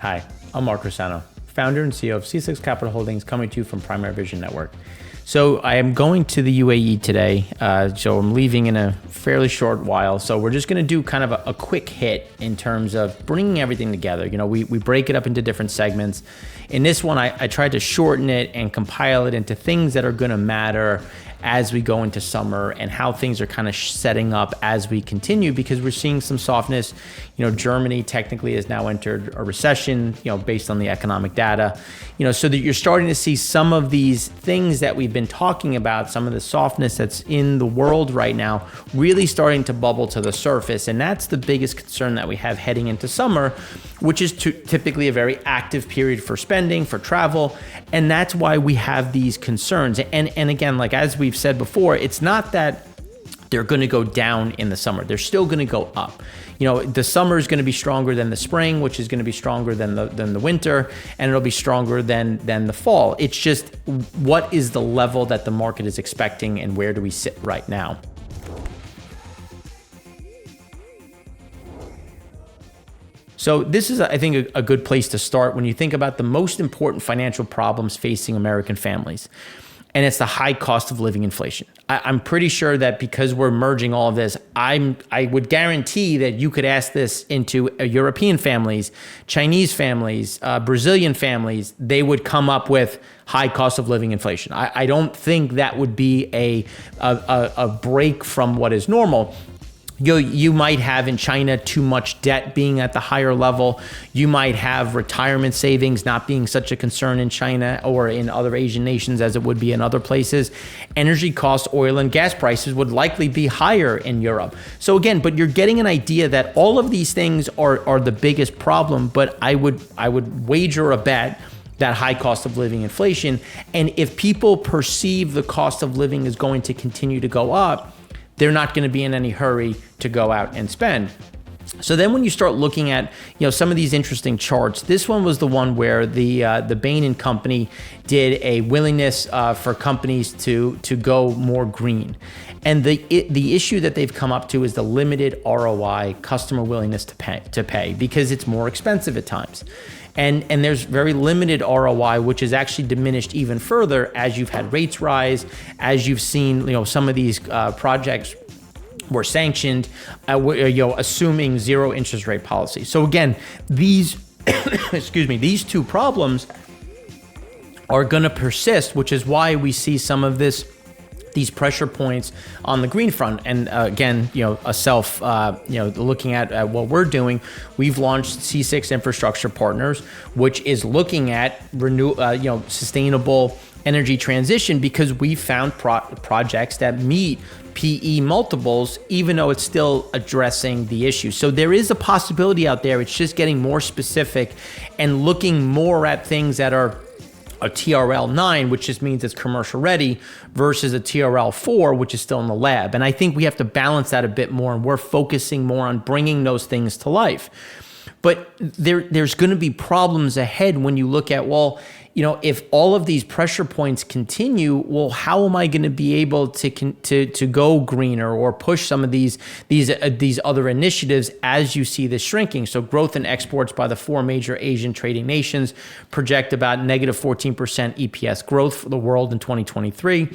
Hi, I'm Mark Rosano, founder and CEO of C6 Capital Holdings, coming to you from Primary Vision Network. So I am going to the UAE today, so I'm leaving in a fairly short while. So we're just going to do kind of a quick hit in terms of bringing everything together. You know, we break it up into different segments. In this one, I tried to shorten it and compile it into things that are going to matter as we go into summer and how things are kind of setting up as we continue, because we're seeing some softness. You know, Germany technically has now entered a recession, you know, based on the economic data, you know, so that you're starting to see some of these things that we've been talking about, some of the softness that's in the world right now, really starting to bubble to the surface. And that's the biggest concern that we have heading into summer, which is typically a very active period for spending, for travel. And that's why we have these concerns. And again, like as we've said before, it's not that they're going to go down in the summer. They're still going to go up. You know, the summer is going to be stronger than the spring, which is going to be stronger than the winter, and it'll be stronger than the fall. It's just, what is the level that the market is expecting, and where do we sit right now? So this is, I think, a good place to start when you think about the most important financial problems facing American families. And it's the high cost of living inflation. I'm pretty sure that because we're merging all of this, I would guarantee that you could ask this into European families, Chinese families, Brazilian families, they would come up with high cost of living inflation. I don't think that would be a break from what is normal. You might have in China too much debt being at the higher level. You might have retirement savings not being such a concern in China or in other Asian nations as it would be in other places. Energy costs, oil and gas prices would likely be higher in Europe. So again, but you're getting an idea that all of these things are the biggest problem, but I would wager a bet that high cost of living inflation. And if people perceive the cost of living is going to continue to go up, they're not going to be in any hurry to go out and spend. So then when you start looking at, you know, some of these interesting charts, this one was the one where the Bain & Company did a willingness for companies to go more green. And the issue that they've come up to is the limited ROI, customer willingness to pay, because it's more expensive at times. And there's very limited ROI, which is actually diminished even further as you've had rates rise, as you've seen, you know, some of these projects were sanctioned, assuming zero interest rate policy. So again, these, these two problems are going to persist, which is why we see some of these pressure points on the green front. And again, you know, looking at what we're doing, we've launched C6 Infrastructure Partners, which is looking at sustainable energy transition, because we found projects that meet PE multiples, even though it's still addressing the issue. So there is a possibility out there. It's just getting more specific and looking more at things that are a TRL 9, which just means it's commercial ready, versus a TRL 4, which is still in the lab. And I think we have to balance that a bit more, and we're focusing more on bringing those things to life. But there's going to be problems ahead when you look at, well, you know, if all of these pressure points continue, well, how am I going to be able to go greener or push some of these other initiatives as you see this shrinking? So growth in exports by the four major Asian trading nations project about negative 14% EPS growth for the world in 2023.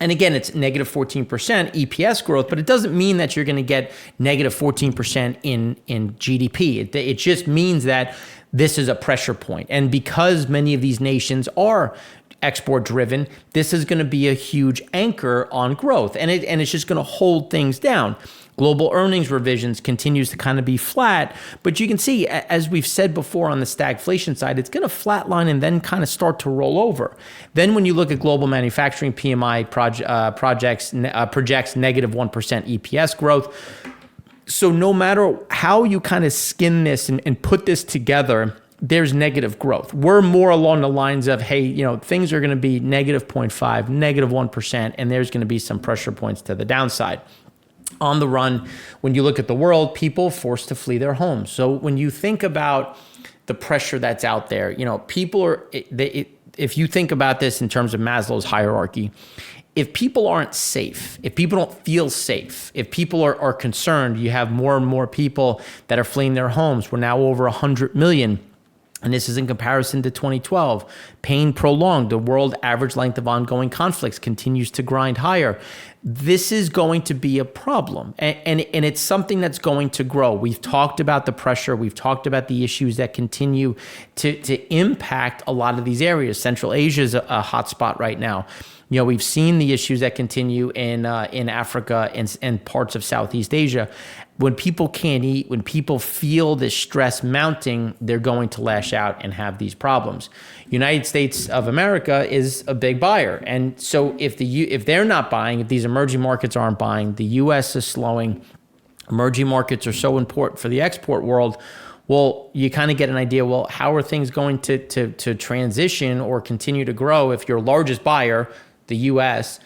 And again, it's negative 14% EPS growth, but it doesn't mean that you're going to get negative 14% in GDP. It just means that this is a pressure point. And because many of these nations are export driven, this is going to be a huge anchor on growth. And it's just going to hold things down. Global earnings revisions continues to kind of be flat, but you can see, as we've said before on the stagflation side, it's going to flatline and then kind of start to roll over. Then when you look at global manufacturing, PMI projects negative 1% EPS growth. So no matter how you kind of skin this and put this together, there's negative growth. We're more along the lines of, hey, you know, things are going to be negative 0.5, negative 1%, and there's going to be some pressure points to the downside. On the run, when you look at the world, people forced to flee their homes. So when you think about the pressure that's out there, you know, people are, if you think about this in terms of Maslow's hierarchy, if people aren't safe, if people don't feel safe, if people are concerned, you have more and more people that are fleeing their homes. We're now over 100 million. And this is in comparison to 2012. Pain prolonged. The world average length of ongoing conflicts continues to grind higher. This is going to be a problem. And it's something that's going to grow. We've talked about the pressure. We've talked about the issues that continue to impact a lot of these areas. Central Asia is a hotspot right now. We've seen the issues that continue in Africa and parts of Southeast Asia. When people can't eat, when people feel this stress mounting, they're going to lash out and have these problems. United States of America is a big buyer. And so if they're not buying, if these emerging markets aren't buying, the US is slowing. Emerging markets are so important for the export world. Well, you kind of get an idea, well, how are things going to transition or continue to grow if your largest buyer, the US,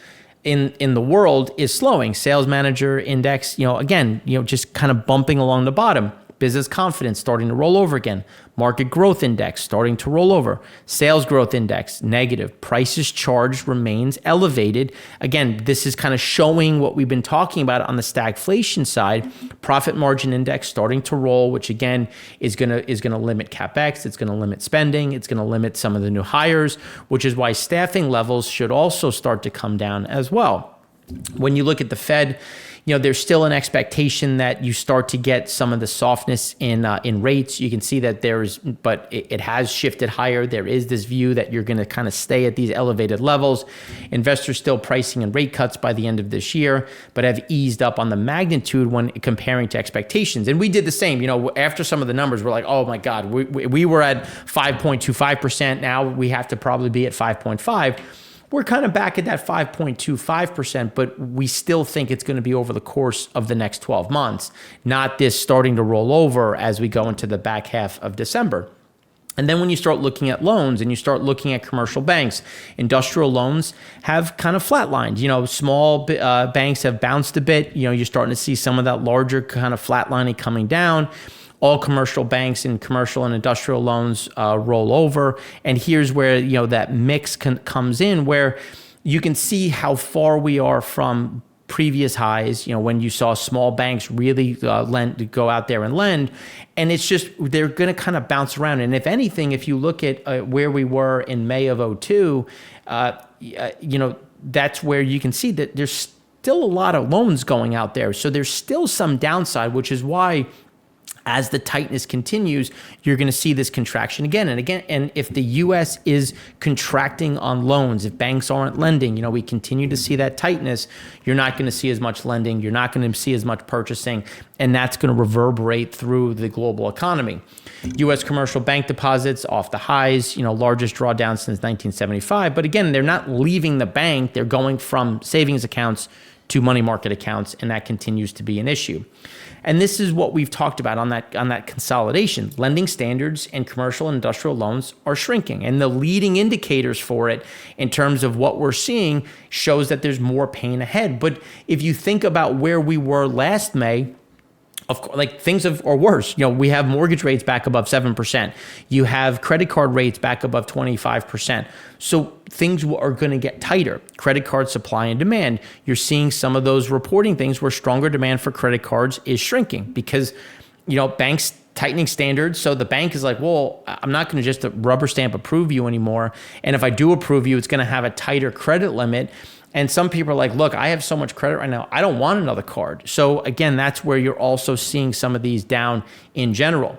in the world is slowing? Sales manager index, just kind of bumping along the bottom. Business confidence starting to roll over again. Market growth index starting to roll over. Sales growth index negative. Prices charged remains elevated. Again, this is kind of showing what we've been talking about on the stagflation side. Profit margin index starting to roll, which again is gonna limit capex. It's gonna limit spending. It's gonna limit some of the new hires, which is why staffing levels should also start to come down as well. When you look at the Fed, there's still an expectation that you start to get some of the softness in rates. You can see that but it has shifted higher. There is this view that you're going to kind of stay at these elevated levels. Investors still pricing in rate cuts by the end of this year, but have eased up on the magnitude when comparing to expectations. And we did the same. After some of the numbers, we're like, oh my God, we were at 5.25%. Now we have to probably be at 5.5. We're kind of back at that 5.25%, but we still think it's going to be over the course of the next 12 months, not this starting to roll over as we go into the back half of December. And then when you start looking at loans and you start looking at commercial banks, industrial loans have kind of flatlined. Small banks have bounced a bit. You're starting to see some of that larger kind of flatlining coming down. All commercial banks and commercial and industrial loans roll over. And here's where, that mix comes in, where you can see how far we are from previous highs, when you saw small banks really go out there and lend. And it's just, they're going to kind of bounce around. And if anything, if you look at where we were in May of 2002, that's where you can see that there's still a lot of loans going out there. So there's still some downside, which is why as the tightness continues, you're going to see this contraction again and again. And if the U.S. is contracting on loans, if banks aren't lending, we continue to see that tightness, you're not going to see as much lending. You're not going to see as much purchasing. And that's going to reverberate through the global economy. U.S. commercial bank deposits off the highs, largest drawdown since 1975. But again, they're not leaving the bank. They're going from savings accounts to money market accounts, and that continues to be an issue. And this is what we've talked about on that consolidation. Lending standards and commercial and industrial loans are shrinking, and the leading indicators for it in terms of what we're seeing shows that there's more pain ahead. But if you think about where we were last May, of course, like things are worse. We have mortgage rates back above 7%. You have credit card rates back above 25%. So things are going to get tighter. Credit card supply and demand. You're seeing some of those reporting things where stronger demand for credit cards is shrinking because, banks tightening standards. So the bank is like, well, I'm not going to just rubber stamp approve you anymore. And if I do approve you, it's going to have a tighter credit limit. And some people are like, look, I have so much credit right now, I don't want another card. So again, that's where you're also seeing some of these down in general.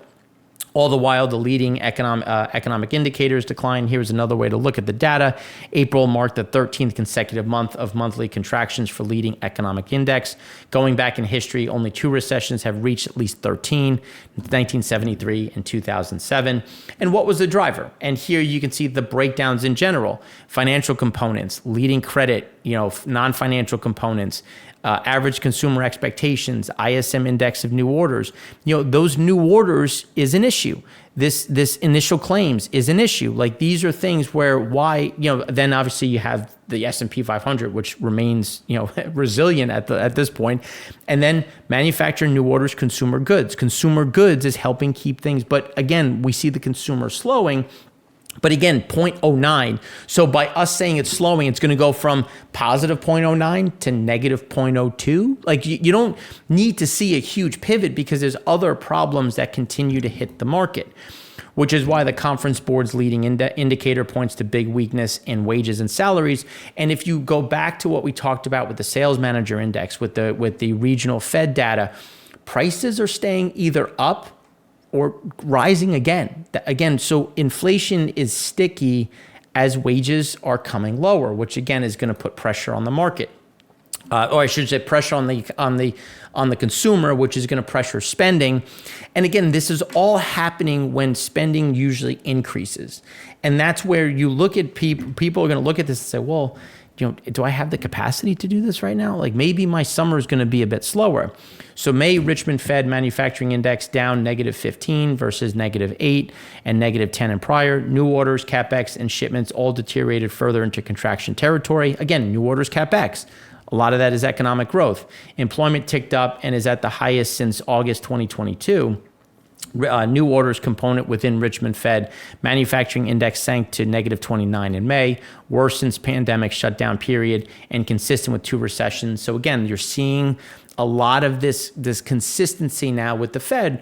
All the while, the leading economic indicators decline. Here's another way to look at the data. April marked the 13th consecutive month of monthly contractions for leading economic index. Going back in history, only 2 recessions have reached at least 13, 1973 and 2007. And what was the driver? And here you can see the breakdowns in general. Financial components, leading credit, non-financial components, average consumer expectations, ISM index of new orders. Those new orders is an issue. This initial claims is an issue. Like these are things where then obviously you have the S&P 500, which remains, resilient at this point. And then manufacturing new orders, consumer goods. Consumer goods is helping keep things. But again, we see the consumer slowing. But again, 0.09. So by us saying it's slowing, it's going to go from positive 0.09 to negative 0.02. Like you don't need to see a huge pivot because there's other problems that continue to hit the market. which is why the Conference Board's leading indicator points to big weakness in wages and salaries. And if you go back to what we talked about with the sales manager index, with the regional Fed data, prices are staying either up or rising again. So inflation is sticky as wages are coming lower, which again is going to put pressure on the market. Or I should say pressure on the consumer, which is going to pressure spending. And again, this is all happening when spending usually increases. And that's where you look at people are going to look at this and say, well, do I have the capacity to do this right now? Like maybe my summer is going to be a bit slower. So May Richmond Fed Manufacturing Index down -15 versus -8 and -10 in prior. New orders, CapEx, and shipments all deteriorated further into contraction territory. Again, new orders, CapEx. A lot of that is economic growth. Employment ticked up and is at the highest since August 2022. New orders component within Richmond Fed Manufacturing Index sank to -29 in May, worse since pandemic shutdown period and consistent with 2 recessions. So again, you're seeing a lot of this consistency now with the Fed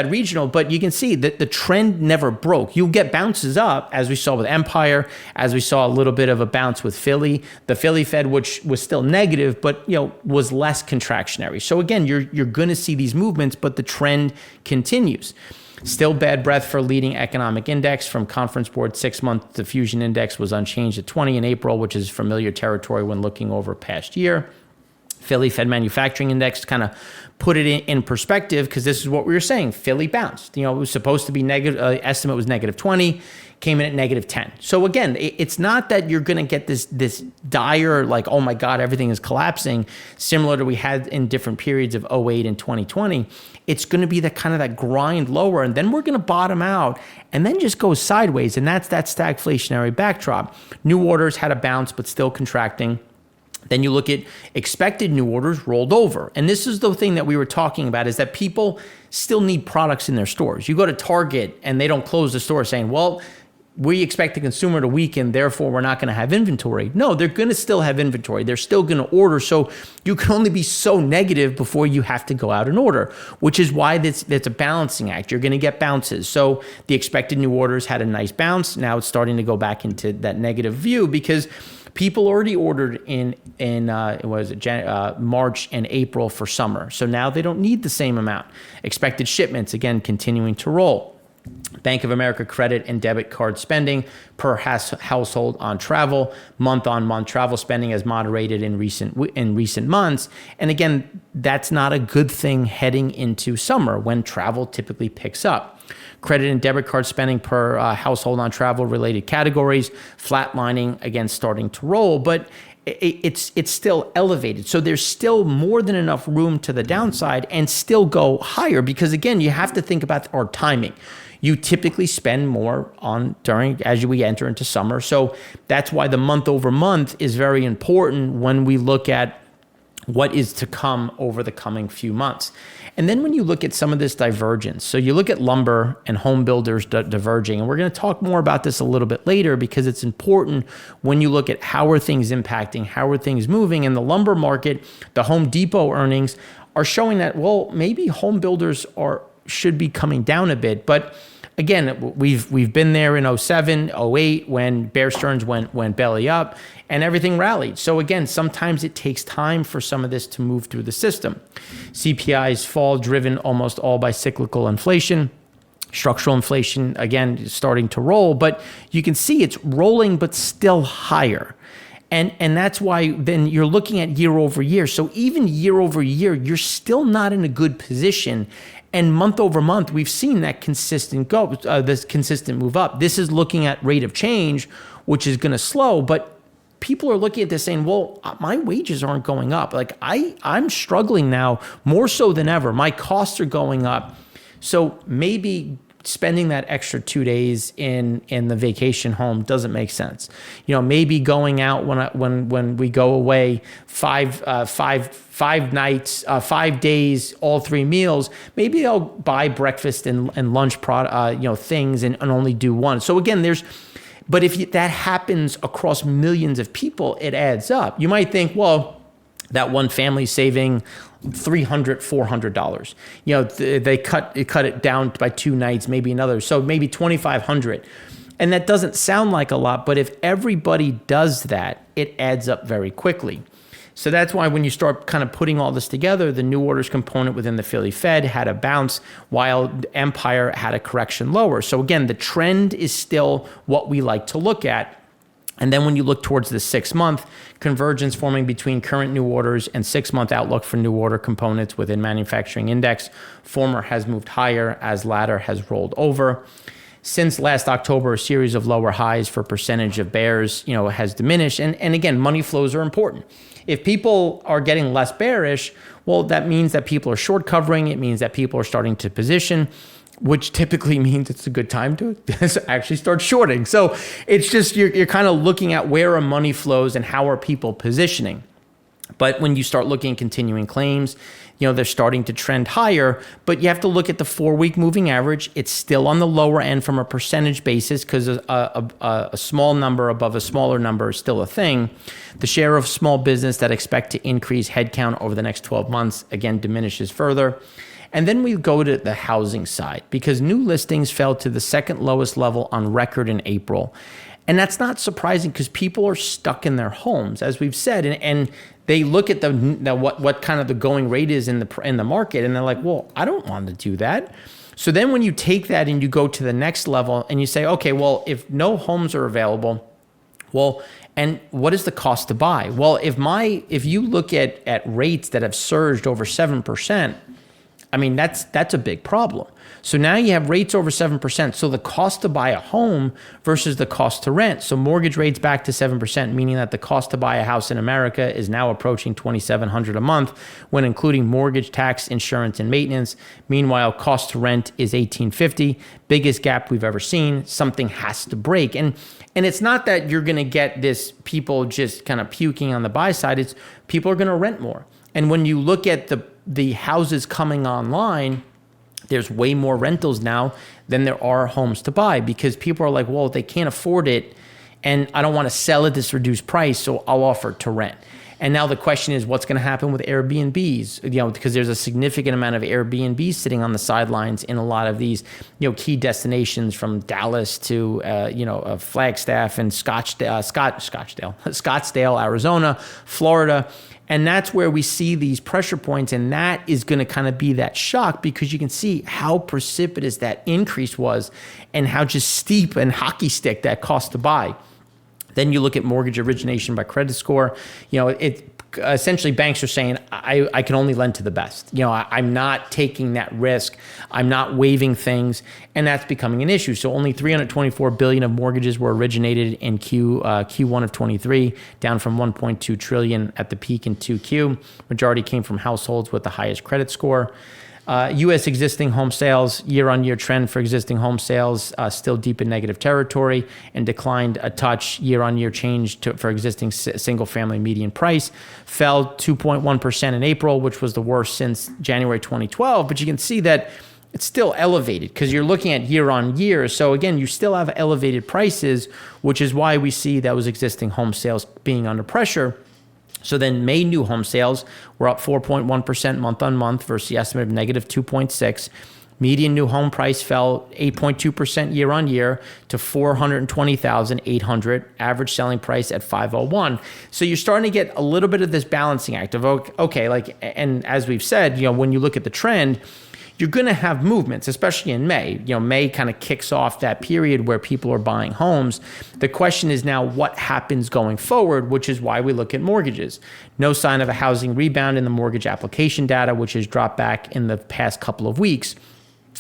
regional, but you can see that the trend never broke. You'll get bounces up, as we saw with Empire, as we saw a little bit of a bounce with Philly, the Philly Fed, which was still negative, but was less contractionary. So again, you're going to see these movements, but the trend continues. Still bad breath for leading economic index from Conference Board. 6-month diffusion index was unchanged at 20 in April, which is familiar territory when looking over past year. Philly Fed Manufacturing Index kind of put it in perspective, because this is what we were saying. Philly bounced. It was supposed to be negative. Estimate was -20, came in at -10. So again, it's not that you're going to get this dire, like, oh my God, everything is collapsing, similar to we had in different periods of 08 and 2020. It's going to be that grind lower, and then we're going to bottom out and then just go sideways. And that's that stagflationary backdrop. New orders had a bounce, but still contracting. Then you look at expected new orders rolled over. And this is the thing that we were talking about, is that people still need products in their stores. You go to Target and they don't close the store saying, well, we expect the consumer to weaken, therefore we're not going to have inventory. No, they're going to still have inventory. They're still going to order. So you can only be so negative before you have to go out and order, which is why that's a balancing act. You're going to get bounces. So the expected new orders had a nice bounce. Now it's starting to go back into that negative view, because people already ordered in March and April for summer. So now they don't need the same amount. Expected shipments, again, continuing to roll. Bank of America credit and debit card spending per household on travel. Month-on-month travel spending has moderated in recent months. And again, that's not a good thing heading into summer when travel typically picks up. Credit and debit card spending per household on travel-related categories, flatlining, again, starting to roll, but it's still elevated. So there's still more than enough room to the downside and still go higher, because, again, you have to think about our timing. You typically spend more as we enter into summer. So that's why the month over month is very important when we look at what is to come over the coming few months. And then when you look at some of this divergence, so you look at lumber and home builders diverging, and we're going to talk more about this a little bit later, because it's important when you look at how are things impacting, how are things moving. In the lumber market, the Home Depot earnings are showing that, well, maybe home builders should be coming down a bit. But again, we've been there in 07, 08 when Bear Stearns went belly up and everything rallied. So again, sometimes it takes time for some of this to move through the system. CPIs fall, driven almost all by cyclical inflation. Structural inflation, again, starting to roll, but you can see it's rolling, but still higher. And that's why then you're looking at year over year. So even year over year, you're still not in a good position. And month over month, we've seen that consistent this consistent move up. This is looking at rate of change, which is going to slow. But people are looking at this saying, well, my wages aren't going up. Like I'm struggling now more so than ever. My costs are going up. So maybe spending that extra 2 days in the vacation home doesn't make sense. Maybe going out when we go away 5 nights, 5 days, all 3 meals. Maybe I'll buy breakfast and lunch things and only do one. So again, but if that happens across millions of people, it adds up. You might think, well, that one family saving $300, $400. They cut it down by 2 nights, maybe another. So maybe 2,500. And that doesn't sound like a lot, but if everybody does that, it adds up very quickly. So that's why when you start kind of putting all this together, the new orders component within the Philly Fed had a bounce while Empire had a correction lower. So again, the trend is still what we like to look at. And then when you look towards the 6-month, convergence forming between current new orders and 6-month outlook for new order components within manufacturing index. Former has moved higher as latter has rolled over. Since last October, a series of lower highs for percentage of bears, has diminished. And again, money flows are important. If people are getting less bearish, well, that means that people are short covering. It means that people are starting to position, which typically means it's a good time to actually start shorting. So it's just, you're kind of looking at where are money flows and how are people positioning. But when you start looking at continuing claims, they're starting to trend higher, but you have to look at the 4-week moving average. It's still on the lower end from a percentage basis because a small number above a smaller number is still a thing. The share of small business that expect to increase headcount over the next 12 months, again, diminishes further. And then we go to the housing side because new listings fell to the second lowest level on record in April. And that's not surprising because people are stuck in their homes, as we've said, and they look at what kind of the going rate is in the market, and they're like, well, I don't want to do that. So then when you take that and you go to the next level and you say, okay, well, if no homes are available, well, and what is the cost to buy? Well, if you look at rates that have surged over 7%, I mean, that's a big problem. So now you have rates over 7%. So the cost to buy a home versus the cost to rent. So mortgage rates back to 7%, meaning that the cost to buy a house in America is now approaching $2,700 a month when including mortgage, tax, insurance, and maintenance. Meanwhile, cost to rent is $1,850. Biggest gap we've ever seen. Something has to break. And it's not that you're going to get this people just kind of puking on the buy side. It's people are going to rent more. And when you look at the houses coming online, there's way more rentals now than there are homes to buy because people are like, well, they can't afford it and I don't want to sell at this reduced price, so I'll offer it to rent. And now the question is what's going to happen with Airbnbs, because there's a significant amount of Airbnbs sitting on the sidelines in a lot of these, key destinations from Dallas to, Flagstaff and Scottsdale, Arizona, Florida. And that's where we see these pressure points. And that is going to kind of be that shock because you can see how precipitous that increase was and how just steep and hockey stick that cost to buy. Then you look at mortgage origination by credit score. Essentially banks are saying, I can only lend to the best. I'm not taking that risk. I'm not waiving things. And that's becoming an issue. So only $324 billion of mortgages were originated in Q1 of 23, down from $1.2 trillion at the peak in 2Q. Majority came from households with the highest credit score. U.S. existing home sales, year-on-year trend for existing home sales still deep in negative territory and declined a touch. Year-on-year change for existing single-family median price fell 2.1% in April, which was the worst since January 2012. But you can see that it's still elevated because you're looking at year-on-year. So again, you still have elevated prices, which is why we see those existing home sales being under pressure. So then May new home sales were up 4.1% month on month versus the estimate of negative 2.6. Median new home price fell 8.2% year on year to $420,800. Average selling price at $501. So you're starting to get a little bit of this balancing act of, okay, and as we've said, when you look at the trend, you're going to have movements, especially in May. May kind of kicks off that period where people are buying homes. The question is now what happens going forward, which is why we look at mortgages. No sign of a housing rebound in the mortgage application data, which has dropped back in the past couple of weeks.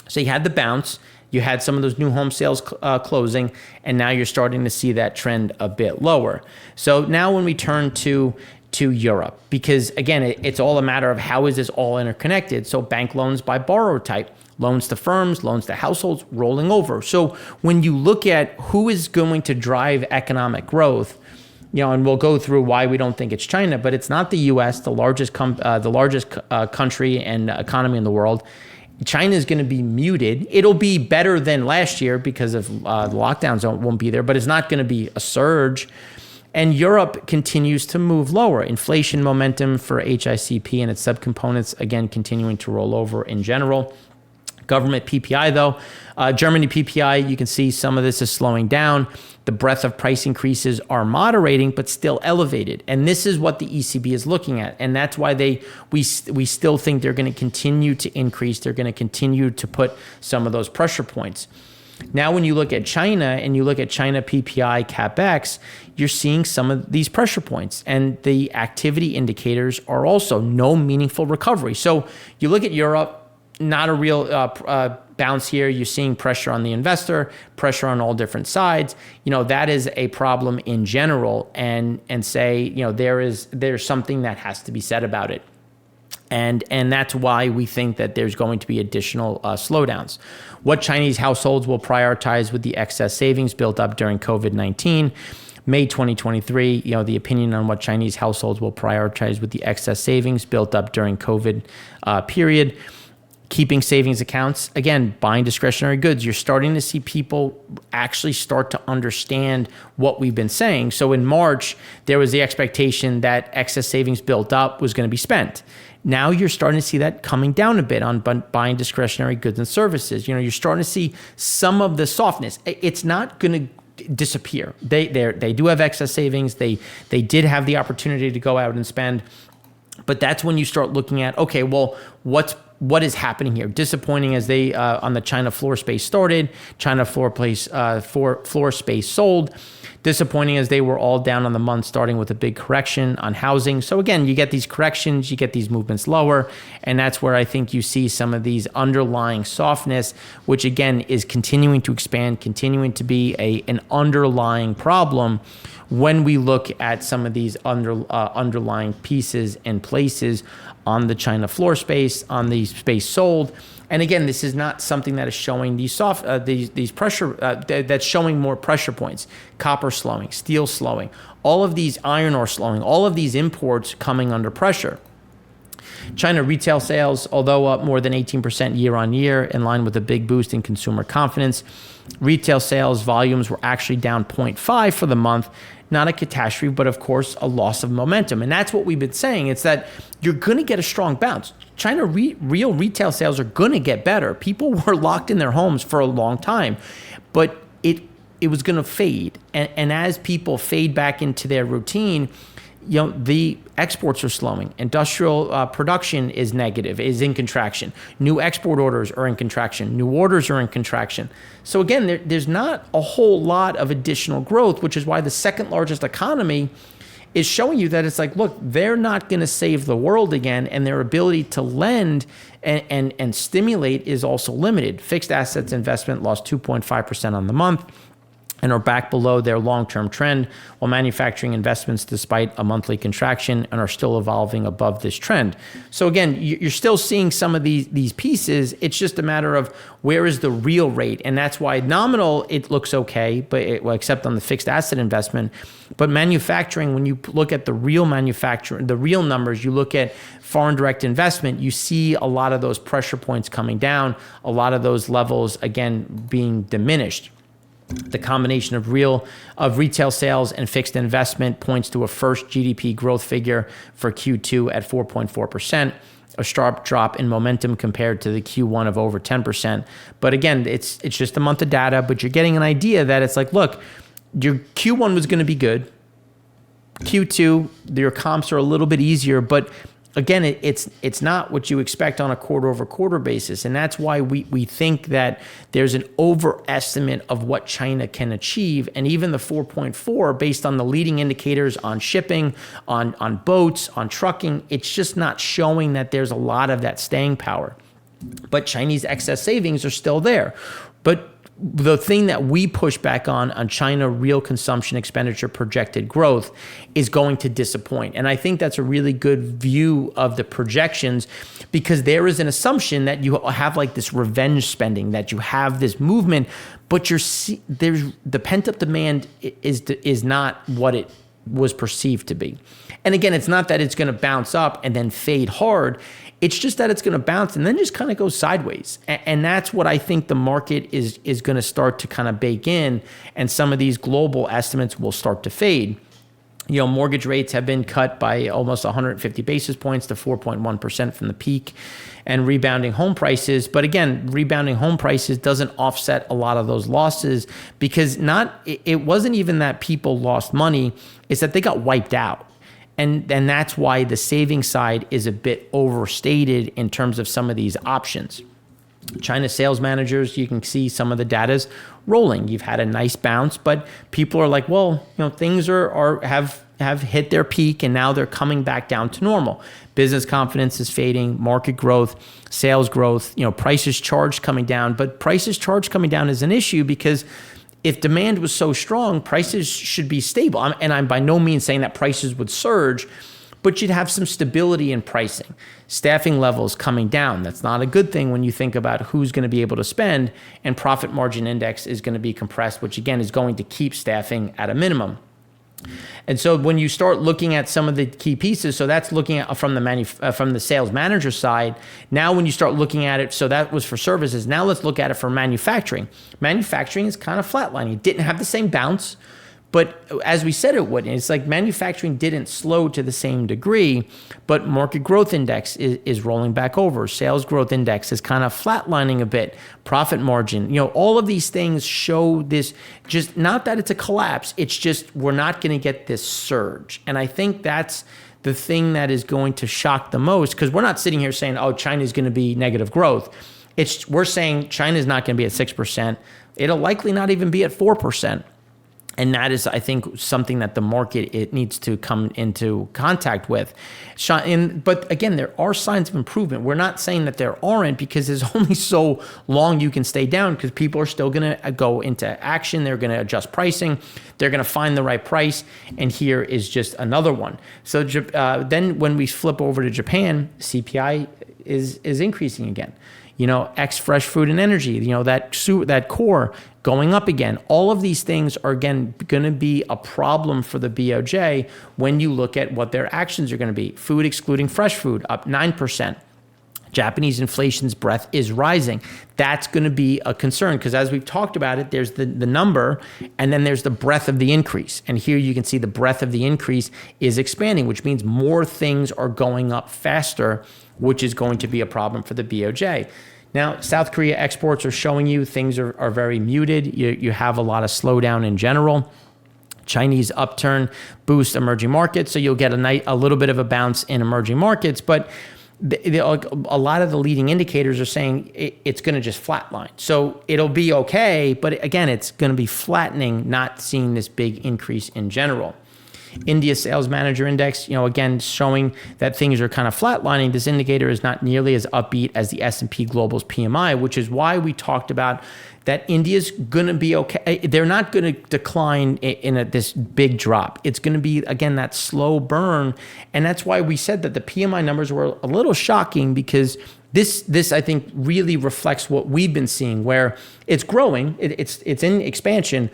So you had the bounce, you had some of those new home sales closing, and now you're starting to see that trend a bit lower. So now when we turn to Europe, because again, it's all a matter of how is this all interconnected. So bank loans by borrower type, loans to firms, loans to households rolling over. So when you look at who is going to drive economic growth, and we'll go through why we don't think it's China, but it's not the U.S., the largest country and economy in the world. China is going to be muted. It'll be better than last year because of the lockdowns won't be there, but it's not going to be a surge. And Europe continues to move lower. Inflation momentum for HICP and its subcomponents, again, continuing to roll over in general. Government PPI, though, Germany PPI, you can see some of this is slowing down. The breadth of price increases are moderating, but still elevated. And this is what the ECB is looking at. And that's why we still think they're going to continue to increase. They're going to continue to put some of those pressure points. Now, when you look at China and you look at China PPI CapEx, you're seeing some of these pressure points, and the activity indicators are also no meaningful recovery. So you look at Europe, not a real bounce here. You're seeing pressure on the investor, pressure on all different sides. That is a problem in general, and say, there's something that has to be said about it. And that's why we think that there's going to be additional slowdowns. What Chinese households will prioritize with the excess savings built up during COVID-19. May 2023, the opinion on what Chinese households will prioritize with the excess savings built up during COVID period. Keeping savings accounts, again, buying discretionary goods. You're starting to see people actually start to understand what we've been saying. So in March, there was the expectation that excess savings built up was going to be spent. Now you're starting to see that coming down a bit on buying discretionary goods and services. You're starting to see some of the softness. It's not going to disappear. They do have excess savings. They did have the opportunity to go out and spend. But that's when you start looking at, okay, well, what is happening here? Disappointing as they on the China floor space started, China floor space sold. Disappointing as they were all down on the month, starting with a big correction on housing. So again, you get these corrections, you get these movements lower, and that's where I think you see some of these underlying softness, which again is continuing to expand, continuing to be an underlying problem when we look at some of these underlying pieces and places on the China floor space, on the space sold. And again, this is not something that is showing these pressure, that's showing more pressure points. Copper slowing, steel slowing, all of these iron ore slowing, all of these imports coming under pressure. China retail sales, although up more than 18% year on year, in line with a big boost in consumer confidence, retail sales volumes were actually down 0.5 for the month. Not a catastrophe, but of course, a loss of momentum. And that's what we've been saying. It's that you're going to get a strong bounce. China real retail sales are going to get better. People were locked in their homes for a long time, but it was going to fade. And as people fade back into their routine, the exports are slowing. Industrial production is negative, is in contraction. New export orders are in contraction. New orders are in contraction. So again, there's not a whole lot of additional growth, which is why the second largest economy is showing you that it's like, look, they're not going to save the world again, and their ability to lend and stimulate is also limited. Fixed assets investment lost 2.5% on the month and are back below their long-term trend, while manufacturing investments, despite a monthly contraction, and are still evolving above this trend. So again, you're still seeing some of these pieces. It's just a matter of where is the real rate, and that's why nominal it looks okay, but except on the fixed asset investment. But manufacturing, when you look at the real manufacturing, the real numbers, you look at foreign direct investment, you see a lot of those pressure points coming down, a lot of those levels again being diminished. The combination of retail sales and fixed investment points to a first GDP growth figure for Q2 at 4.4%, a sharp drop in momentum compared to the Q1 of over 10%. But again, it's just a month of data, but you're getting an idea that it's like, look, your Q1 was going to be good. Q2, your comps are a little bit easier, but again, it's not what you expect on a quarter-over-quarter basis. And that's why we think that there's an overestimate of what China can achieve. And even the 4.4, based on the leading indicators on shipping, on boats, on trucking, it's just not showing that there's a lot of that staying power. But Chinese excess savings are still there. But the thing that we push back on China real consumption expenditure projected growth is going to disappoint. And I think that's a really good view of the projections, because there is an assumption that you have like this revenge spending, that you have this movement, but there's the pent-up demand is not what it was perceived to be. And again, it's not that it's going to bounce up and then fade hard. It's just that it's going to bounce and then just kind of go sideways. And that's what I think the market is going to start to kind of bake in, and some of these global estimates will start to fade. Mortgage rates have been cut by almost 150 basis points to 4.1% from the peak, and rebounding home prices. But again, rebounding home prices doesn't offset a lot of those losses, because it wasn't even that people lost money, it's that they got wiped out. And that's why the saving side is a bit overstated in terms of some of these options. China sales managers, you can see some of the data's rolling. You've had a nice bounce, but people are like, well, things have hit their peak and now they're coming back down to normal. Business confidence is fading, market growth, sales growth, prices charged coming down. But prices charged coming down is an issue, because if demand was so strong, prices should be stable. And I'm by no means saying that prices would surge, but you'd have some stability in pricing. Staffing levels coming down. That's not a good thing when you think about who's going to be able to spend, and profit margin index is going to be compressed, which again is going to keep staffing at a minimum. And so when you start looking at some of the key pieces, so that's looking at from the sales manager side. Now when you start looking at it, so that was for services. Now let's look at it for manufacturing. Manufacturing is kind of flatlining. It didn't have the same bounce, but as we said it would. It's like manufacturing didn't slow to the same degree, but market growth index is rolling back over. Sales growth index is kind of flatlining a bit. Profit margin, all of these things show this, just not that it's a collapse, it's just we're not going to get this surge. And I think that's the thing that is going to shock the most, because we're not sitting here saying, oh, China's going to be negative growth. We're saying China's not going to be at 6%. It'll likely not even be at 4%. And that is, I think, something that the market it needs to come into contact with. But again, there are signs of improvement. We're not saying that there aren't, because there's only so long you can stay down, because people are still going to go into action. They're going to adjust pricing. They're going to find the right price. And here is just another one. So then when we flip over to Japan, CPI is increasing again. Ex fresh food and energy, that core going up again. All of these things are, again, going to be a problem for the BOJ when you look at what their actions are going to be. Food excluding fresh food up 9%. Japanese inflation's breath is rising. That's going to be a concern, because as we've talked about it, there's the number, and then there's the breadth of the increase. And here you can see the breadth of the increase is expanding, which means more things are going up faster, which is going to be a problem for the BOJ. Now, South Korea exports are showing you things are very muted. You have a lot of slowdown in general. Chinese upturn boosts emerging markets, so you'll get a little bit of a bounce in emerging markets, but a lot of the leading indicators are saying it's going to just flatline. So it'll be okay, but again, it's going to be flattening, not seeing this big increase in general. India Sales Manager Index, again, showing that things are kind of flatlining. This indicator is not nearly as upbeat as the S&P Global's PMI, which is why we talked about that India's going to be okay. They're not going to decline in this big drop. It's going to be, again, that slow burn. And that's why we said that the PMI numbers were a little shocking, because this I think really reflects what we've been seeing, where it's growing, it's in expansion,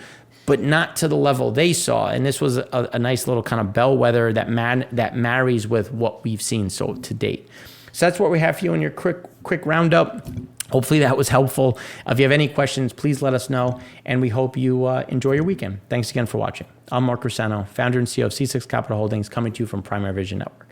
but not to the level they saw. And this was a nice little kind of bellwether that marries with what we've seen so to date. So that's what we have for you in your quick roundup. Hopefully that was helpful. If you have any questions, please let us know. And we hope you enjoy your weekend. Thanks again for watching. I'm Mark Rosano, founder and CEO of C6 Capital Holdings, coming to you from Primary Vision Network.